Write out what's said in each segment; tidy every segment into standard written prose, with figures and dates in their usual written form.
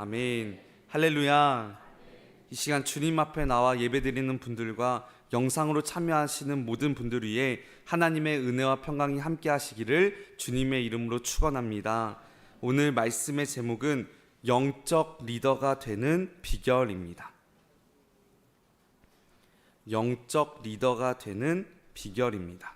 아멘. 할렐루야. 이 시간 주님 앞에 나와 예배드리는 분들과 영상으로 참여하시는 모든 분들 위해 하나님의 은혜와 평강이 함께 하시기를 주님의 이름으로 축원합니다. 오늘 말씀의 제목은 영적 리더가 되는 비결입니다. 영적 리더가 되는 비결입니다.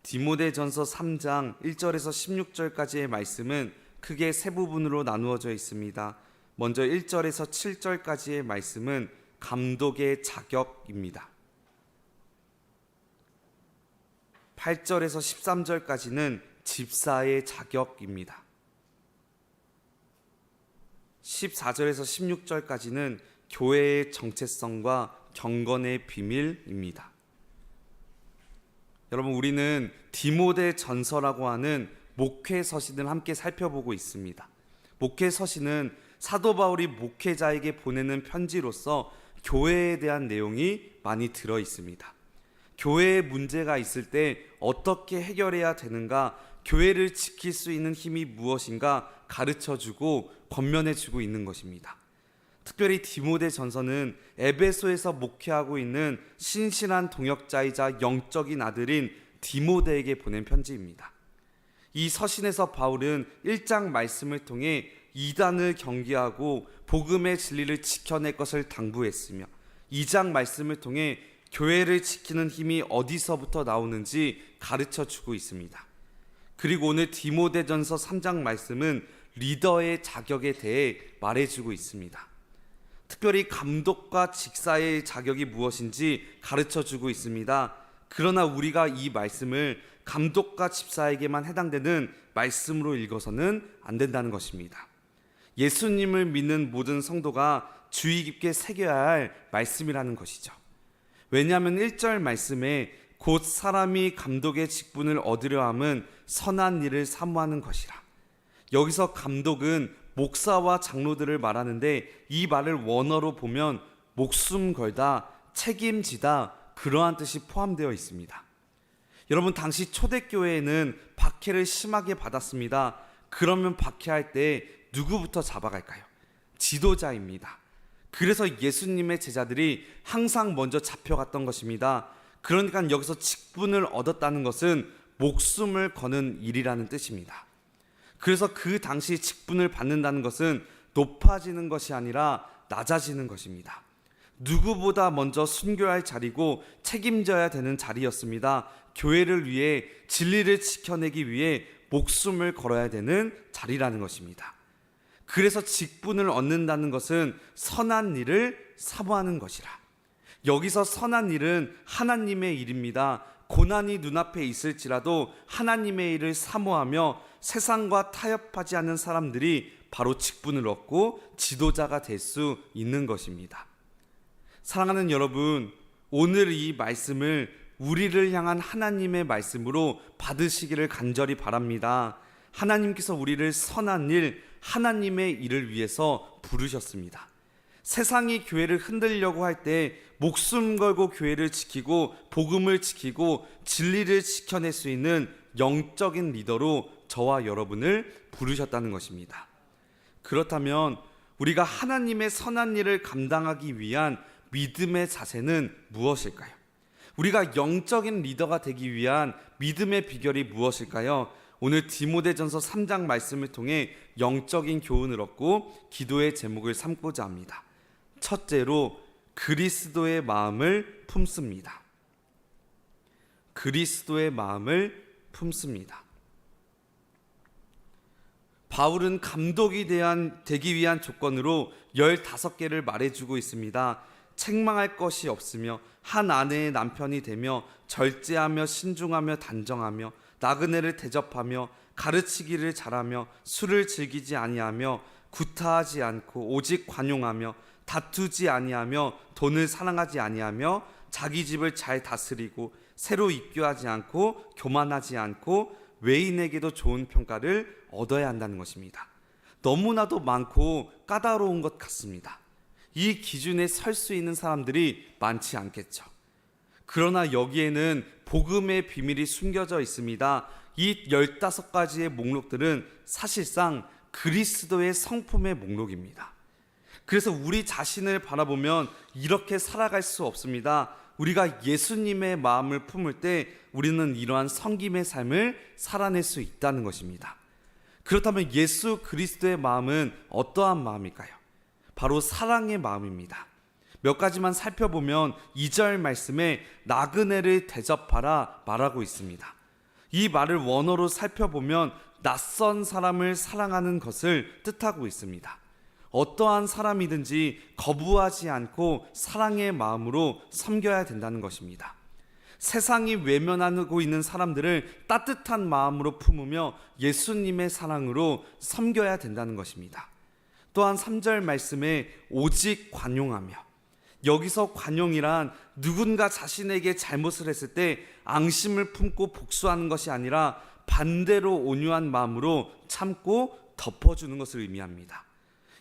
디모데전서 3장 1절에서 16절까지의 말씀은 크게 세 부분으로 나누어져 있습니다. 먼저 1절에서 7절까지의 말씀은 감독의 자격입니다. 8절에서 13절까지는 집사의 자격입니다. 14절에서 16절까지는 교회의 정체성과 경건의 비밀입니다. 여러분, 우리는 디모데 전서라고 하는 목회 서신을 함께 살펴보고 있습니다. 목회 서신은 사도 바울이 목회자에게 보내는 편지로서 교회에 대한 내용이 많이 들어 있습니다. 교회에 문제가 있을 때 어떻게 해결해야 되는가, 교회를 지킬 수 있는 힘이 무엇인가 가르쳐주고 권면해주고 있는 것입니다. 특별히 디모데 전서는 에베소에서 목회하고 있는 신실한 동역자이자 영적인 아들인 디모데에게 보낸 편지입니다. 이 서신에서 바울은 1장 말씀을 통해 이단을 경계하고 복음의 진리를 지켜낼 것을 당부했으며 2장 말씀을 통해 교회를 지키는 힘이 어디서부터 나오는지 가르쳐주고 있습니다. 그리고 오늘 디모데전서 3장 말씀은 리더의 자격에 대해 말해주고 있습니다. 특별히 감독과 직사의 자격이 무엇인지 가르쳐주고 있습니다. 그러나 우리가 이 말씀을 감독과 집사에게만 해당되는 말씀으로 읽어서는 안 된다는 것입니다. 예수님을 믿는 모든 성도가 주의 깊게 새겨야 할 말씀이라는 것이죠. 왜냐하면 1절 말씀에 곧 사람이 감독의 직분을 얻으려 함은 선한 일을 사모하는 것이라. 여기서 감독은 목사와 장로들을 말하는데 이 말을 원어로 보면 목숨 걸다, 책임지다, 그러한 뜻이 포함되어 있습니다. 여러분, 당시 초대교회에는 박해를 심하게 받았습니다. 그러면 박해할 때 누구부터 잡아갈까요? 지도자입니다. 그래서 예수님의 제자들이 항상 먼저 잡혀갔던 것입니다. 그러니까 여기서 직분을 얻었다는 것은 목숨을 거는 일이라는 뜻입니다. 그래서 그 당시 직분을 받는다는 것은 높아지는 것이 아니라 낮아지는 것입니다. 누구보다 먼저 순교할 자리고 책임져야 되는 자리였습니다. 교회를 위해 진리를 지켜내기 위해 목숨을 걸어야 되는 자리라는 것입니다. 그래서 직분을 얻는다는 것은 선한 일을 사모하는 것이라. 여기서 선한 일은 하나님의 일입니다. 고난이 눈앞에 있을지라도 하나님의 일을 사모하며 세상과 타협하지 않는 사람들이 바로 직분을 얻고 지도자가 될 수 있는 것입니다. 사랑하는 여러분, 오늘 이 말씀을 우리를 향한 하나님의 말씀으로 받으시기를 간절히 바랍니다. 하나님께서 우리를 선한 일, 하나님의 일을 위해서 부르셨습니다. 세상이 교회를 흔들려고 할 때 목숨 걸고 교회를 지키고 복음을 지키고 진리를 지켜낼 수 있는 영적인 리더로 저와 여러분을 부르셨다는 것입니다. 그렇다면 우리가 하나님의 선한 일을 감당하기 위한 믿음의 자세는 무엇일까요? 우리가 영적인 리더가 되기 위한 믿음의 비결이 무엇일까요? 오늘 디모데전서 3장 말씀을 통해 영적인 교훈을 얻고 기도의 제목을 삼고자 합니다. 첫째로 그리스도의 마음을 품습니다. 그리스도의 마음을 품습니다. 바울은 감독이 되기 위한 조건으로 15개를 말해주고 있습니다. 책망할 것이 없으며 한 아내의 남편이 되며 절제하며 신중하며 단정하며 나그네를 대접하며 가르치기를 잘하며 술을 즐기지 아니하며 구타하지 않고 오직 관용하며 다투지 아니하며 돈을 사랑하지 아니하며 자기 집을 잘 다스리고 새로 입교하지 않고 교만하지 않고 외인에게도 좋은 평가를 얻어야 한다는 것입니다. 너무나도 많고 까다로운 것 같습니다. 이 기준에 설 수 있는 사람들이 많지 않겠죠. 그러나 여기에는 복음의 비밀이 숨겨져 있습니다. 이 15가지의 목록들은 사실상 그리스도의 성품의 목록입니다. 그래서 우리 자신을 바라보면 이렇게 살아갈 수 없습니다. 우리가 예수님의 마음을 품을 때 우리는 이러한 섬김의 삶을 살아낼 수 있다는 것입니다. 그렇다면 예수 그리스도의 마음은 어떠한 마음일까요? 바로 사랑의 마음입니다. 몇 가지만 살펴보면 2절 말씀에 나그네를 대접하라 말하고 있습니다. 이 말을 원어로 살펴보면 낯선 사람을 사랑하는 것을 뜻하고 있습니다. 어떠한 사람이든지 거부하지 않고 사랑의 마음으로 섬겨야 된다는 것입니다. 세상이 외면하고 있는 사람들을 따뜻한 마음으로 품으며 예수님의 사랑으로 섬겨야 된다는 것입니다. 또한 3절 말씀에 오직 관용하며, 여기서 관용이란 누군가 자신에게 잘못을 했을 때 앙심을 품고 복수하는 것이 아니라 반대로 온유한 마음으로 참고 덮어주는 것을 의미합니다.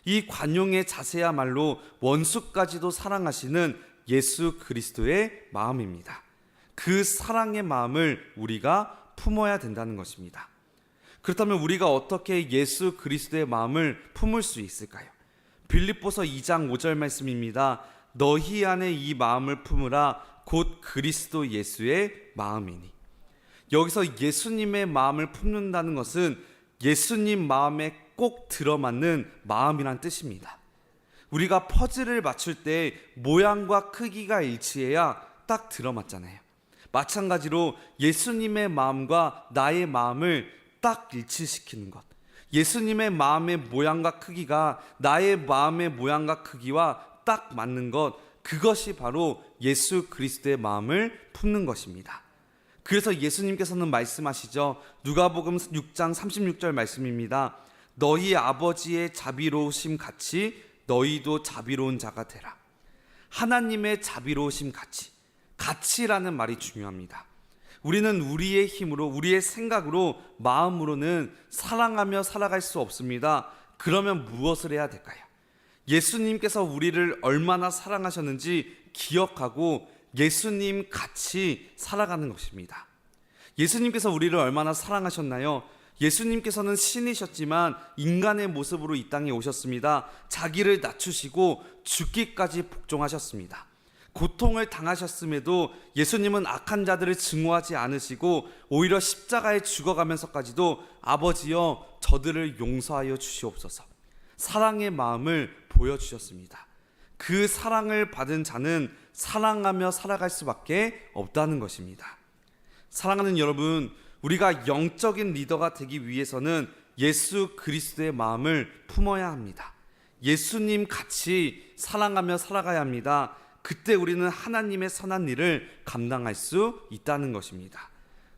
이 관용의 자세야말로 원수까지도 사랑하시는 예수 그리스도의 마음입니다. 그 사랑의 마음을 우리가 품어야 된다는 것입니다. 그렇다면 우리가 어떻게 예수 그리스도의 마음을 품을 수 있을까요? 빌립보서 2장 5절 말씀입니다. 너희 안에 이 마음을 품으라 곧 그리스도 예수의 마음이니. 여기서 예수님의 마음을 품는다는 것은 예수님 마음에 꼭 들어맞는 마음이란 뜻입니다. 우리가 퍼즐을 맞출 때 모양과 크기가 일치해야 딱 들어맞잖아요. 마찬가지로 예수님의 마음과 나의 마음을 딱 일치시키는 것, 예수님의 마음의 모양과 크기가 나의 마음의 모양과 크기와 딱 맞는 것, 그것이 바로 예수 그리스도의 마음을 품는 것입니다. 그래서 예수님께서는 말씀하시죠. 누가복음 6장 36절 말씀입니다. 너희 아버지의 자비로우심 같이 너희도 자비로운 자가 되라. 하나님의 자비로우심 같이라는 말이 중요합니다. 우리는 우리의 힘으로, 우리의 생각으로, 마음으로는 사랑하며 살아갈 수 없습니다. 그러면 무엇을 해야 될까요? 예수님께서 우리를 얼마나 사랑하셨는지 기억하고 예수님 같이 살아가는 것입니다. 예수님께서 우리를 얼마나 사랑하셨나요? 예수님께서는 신이셨지만 인간의 모습으로 이 땅에 오셨습니다. 자기를 낮추시고 죽기까지 복종하셨습니다. 고통을 당하셨음에도 예수님은 악한 자들을 증오하지 않으시고 오히려 십자가에 죽어가면서까지도 아버지여 저들을 용서하여 주시옵소서, 사랑의 마음을 보여주셨습니다. 그 사랑을 받은 자는 사랑하며 살아갈 수밖에 없다는 것입니다. 사랑하는 여러분, 우리가 영적인 리더가 되기 위해서는 예수 그리스도의 마음을 품어야 합니다. 예수님 같이 사랑하며 살아가야 합니다. 그때 우리는 하나님의 선한 일을 감당할 수 있다는 것입니다.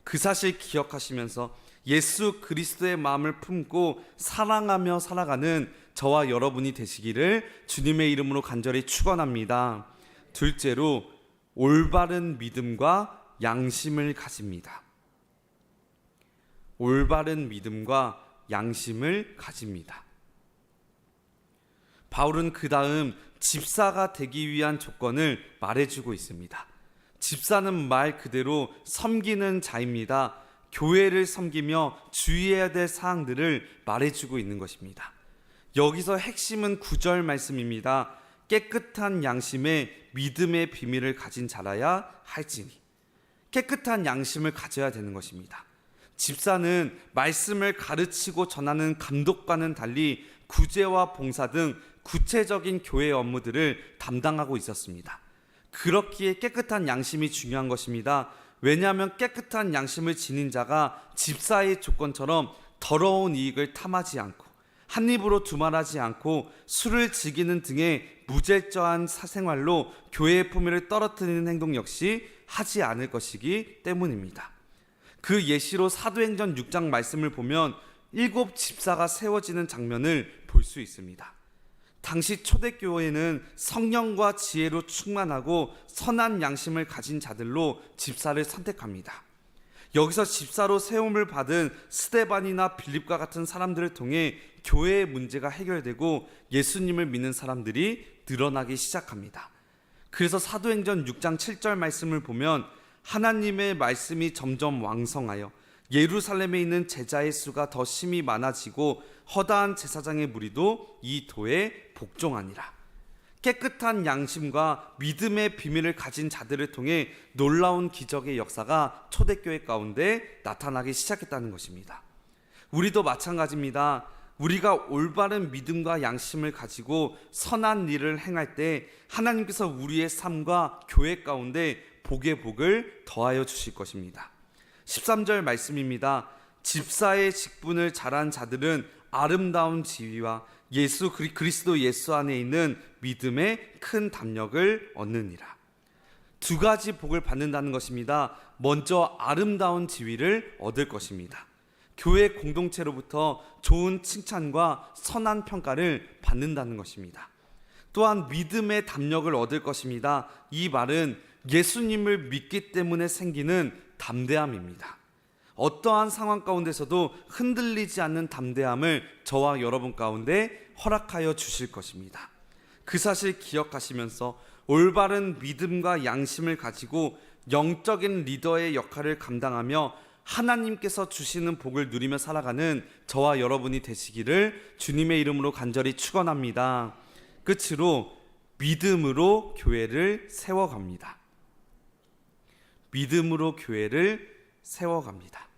그 사실 기억하시면서 예수 그리스도의 마음을 품고 사랑하며 살아가는 저와 여러분이 되시기를 주님의 이름으로 간절히 축원합니다. 둘째로, 올바른 믿음과 양심을 가집니다. 올바른 믿음과 양심을 가집니다. 바울은 그 다음 집사가 되기 위한 조건을 말해주고 있습니다. 집사는 말 그대로 섬기는 자입니다. 교회를 섬기며 주의해야 될 사항들을 말해주고 있는 것입니다. 여기서 핵심은 9절 말씀입니다. 깨끗한 양심에 믿음의 비밀을 가진 자라야 할지니. 깨끗한 양심을 가져야 되는 것입니다. 집사는 말씀을 가르치고 전하는 감독과는 달리 구제와 봉사 등 구체적인 교회 업무들을 담당하고 있었습니다. 그렇기에 깨끗한 양심이 중요한 것입니다. 왜냐하면 깨끗한 양심을 지닌 자가 집사의 조건처럼 더러운 이익을 탐하지 않고 한 입으로 두말하지 않고 술을 즐기는 등의 무질서한 사생활로 교회의 품위를 떨어뜨리는 행동 역시 하지 않을 것이기 때문입니다. 그 예시로 사도행전 6장 말씀을 보면 7 집사가 세워지는 장면을 볼 수 있습니다. 당시 초대교회는 성령과 지혜로 충만하고 선한 양심을 가진 자들로 집사를 선택합니다. 여기서 집사로 세움을 받은 스데반이나 빌립과 같은 사람들을 통해 교회의 문제가 해결되고 예수님을 믿는 사람들이 늘어나기 시작합니다. 그래서 사도행전 6장 7절 말씀을 보면 하나님의 말씀이 점점 왕성하여 예루살렘에 있는 제자의 수가 더 심히 많아지고 허다한 제사장의 무리도 이 도에 복종하니라. 깨끗한 양심과 믿음의 비밀을 가진 자들을 통해 놀라운 기적의 역사가 초대교회 가운데 나타나기 시작했다는 것입니다. 우리도 마찬가지입니다. 우리가 올바른 믿음과 양심을 가지고 선한 일을 행할 때 하나님께서 우리의 삶과 교회 가운데 복의 복을 더하여 주실 것입니다. 13절 말씀입니다. 집사의 직분을 잘한 자들은 아름다운 지위와 그리스도 예수 안에 있는 믿음의 큰 담력을 얻느니라. 두 가지 복을 받는다는 것입니다. 먼저 아름다운 지위를 얻을 것입니다. 교회 공동체로부터 좋은 칭찬과 선한 평가를 받는다는 것입니다. 또한 믿음의 담력을 얻을 것입니다. 이 말은 예수님을 믿기 때문에 생기는 담대함입니다. 어떠한 상황 가운데서도 흔들리지 않는 담대함을 저와 여러분 가운데 허락하여 주실 것입니다. 그 사실 기억하시면서 올바른 믿음과 양심을 가지고 영적인 리더의 역할을 감당하며 하나님께서 주시는 복을 누리며 살아가는 저와 여러분이 되시기를 주님의 이름으로 간절히 축원합니다. 끝으로 믿음으로 교회를 세워갑니다. 믿음으로 교회를 세워갑니다.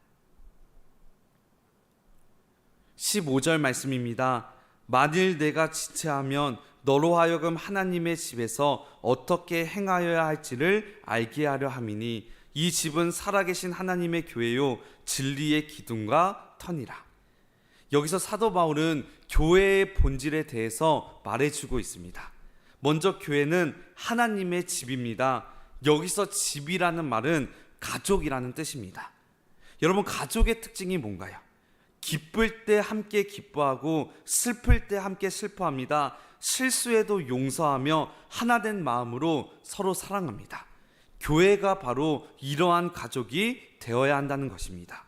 15절 말씀입니다. 만일 내가 지체하면 너로 하여금 하나님의 집에서 어떻게 행하여야 할지를 알게 하려 함이니 이 집은 살아계신 하나님의 교회요 진리의 기둥과 터니라. 여기서 사도 바울은 교회의 본질에 대해서 말해주고 있습니다. 먼저 교회는 하나님의 집입니다. 여기서 집이라는 말은 가족이라는 뜻입니다. 여러분, 가족의 특징이 뭔가요? 기쁠 때 함께 기뻐하고 슬플 때 함께 슬퍼합니다. 실수에도 용서하며 하나된 마음으로 서로 사랑합니다. 교회가 바로 이러한 가족이 되어야 한다는 것입니다.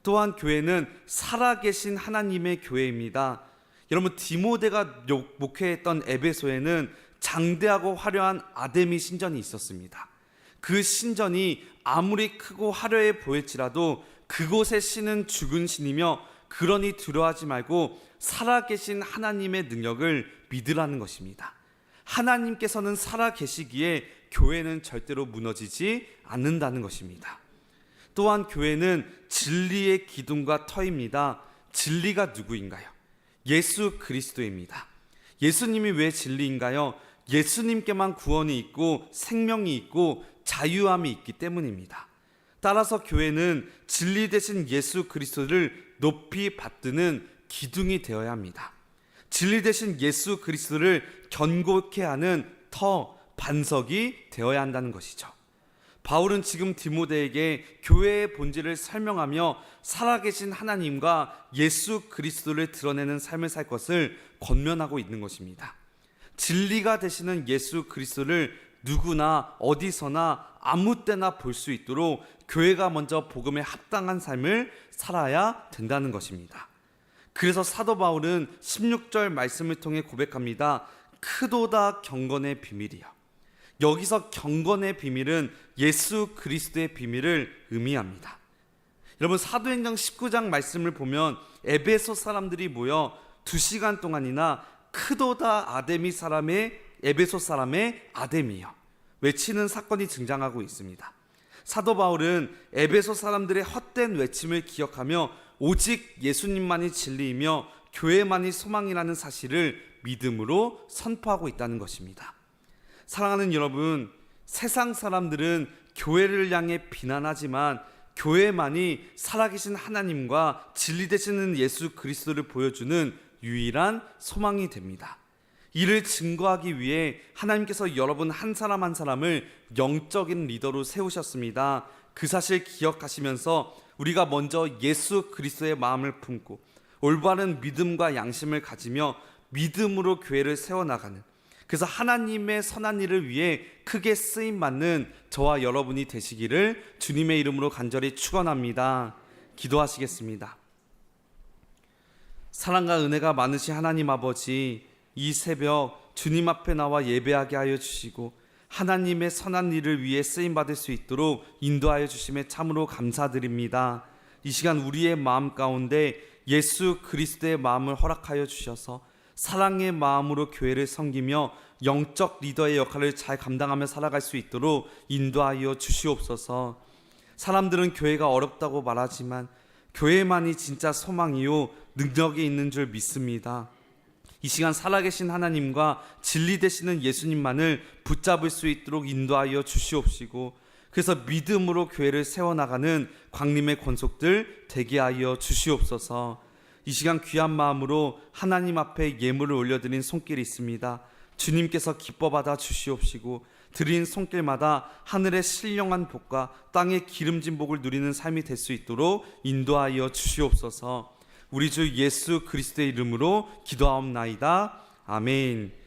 또한 교회는 살아계신 하나님의 교회입니다. 여러분, 디모데가 목회했던 에베소에는 장대하고 화려한 아데미 신전이 있었습니다. 그 신전이 아무리 크고 화려해 보일지라도 그곳의 신은 죽은 신이며 그러니 두려워하지 말고 살아계신 하나님의 능력을 믿으라는 것입니다. 하나님께서는 살아계시기에 교회는 절대로 무너지지 않는다는 것입니다. 또한 교회는 진리의 기둥과 터입니다. 진리가 누구인가요? 예수 그리스도입니다. 예수님이 왜 진리인가요? 예수님께만 구원이 있고 생명이 있고 자유함이 있기 때문입니다. 따라서 교회는 진리 되신 예수 그리스도를 높이 받드는 기둥이 되어야 합니다. 진리 되신 예수 그리스도를 견고케 하는 터, 반석이 되어야 한다는 것이죠. 바울은 지금 디모데에게 교회의 본질을 설명하며 살아계신 하나님과 예수 그리스도를 드러내는 삶을 살 것을 권면하고 있는 것입니다. 진리가 되시는 예수 그리스도를 누구나 어디서나 아무 때나 볼 수 있도록 교회가 먼저 복음에 합당한 삶을 살아야 된다는 것입니다. 그래서 사도 바울은 16절 말씀을 통해 고백합니다. 크도다 경건의 비밀이요. 여기서 경건의 비밀은 예수 그리스도의 비밀을 의미합니다. 여러분, 사도행전 19장 말씀을 보면 에베소 사람들이 모여 2시간 동안이나 크도다 아데미 사람의 에베소 사람의 아데미요 외치는 사건이 등장하고 있습니다. 사도 바울은 에베소 사람들의 헛된 외침을 기억하며 오직 예수님만이 진리이며 교회만이 소망이라는 사실을 믿음으로 선포하고 있다는 것입니다. 사랑하는 여러분, 세상 사람들은 교회를 향해 비난하지만 교회만이 살아계신 하나님과 진리 되시는 예수 그리스도를 보여주는 유일한 소망이 됩니다. 이를 증거하기 위해 하나님께서 여러분 한 사람 한 사람을 영적인 리더로 세우셨습니다. 그 사실 기억하시면서 우리가 먼저 예수 그리스도의 마음을 품고 올바른 믿음과 양심을 가지며 믿음으로 교회를 세워나가는, 그래서 하나님의 선한 일을 위해 크게 쓰임받는 저와 여러분이 되시기를 주님의 이름으로 간절히 축원합니다. 기도하시겠습니다. 사랑과 은혜가 많으신 하나님 아버지, 이 새벽 주님 앞에 나와 예배하게 하여 주시고 하나님의 선한 일을 위해 쓰임받을 수 있도록 인도하여 주심에 참으로 감사드립니다. 이 시간 우리의 마음 가운데 예수 그리스도의 마음을 허락하여 주셔서 사랑의 마음으로 교회를 섬기며 영적 리더의 역할을 잘 감당하며 살아갈 수 있도록 인도하여 주시옵소서. 사람들은 교회가 어렵다고 말하지만 교회만이 진짜 소망이요 능력이 있는 줄 믿습니다. 이 시간 살아계신 하나님과 진리 되시는 예수님만을 붙잡을 수 있도록 인도하여 주시옵시고, 그래서 믿음으로 교회를 세워나가는 광림의 권속들 되게 하여 주시옵소서. 이 시간 귀한 마음으로 하나님 앞에 예물을 올려드린 손길이 있습니다. 주님께서 기뻐 받아 주시옵시고 드린 손길마다 하늘의 신령한 복과 땅의 기름진 복을 누리는 삶이 될 수 있도록 인도하여 주시옵소서. 우리 주 예수 그리스도의 이름으로 기도하옵나이다. 아멘.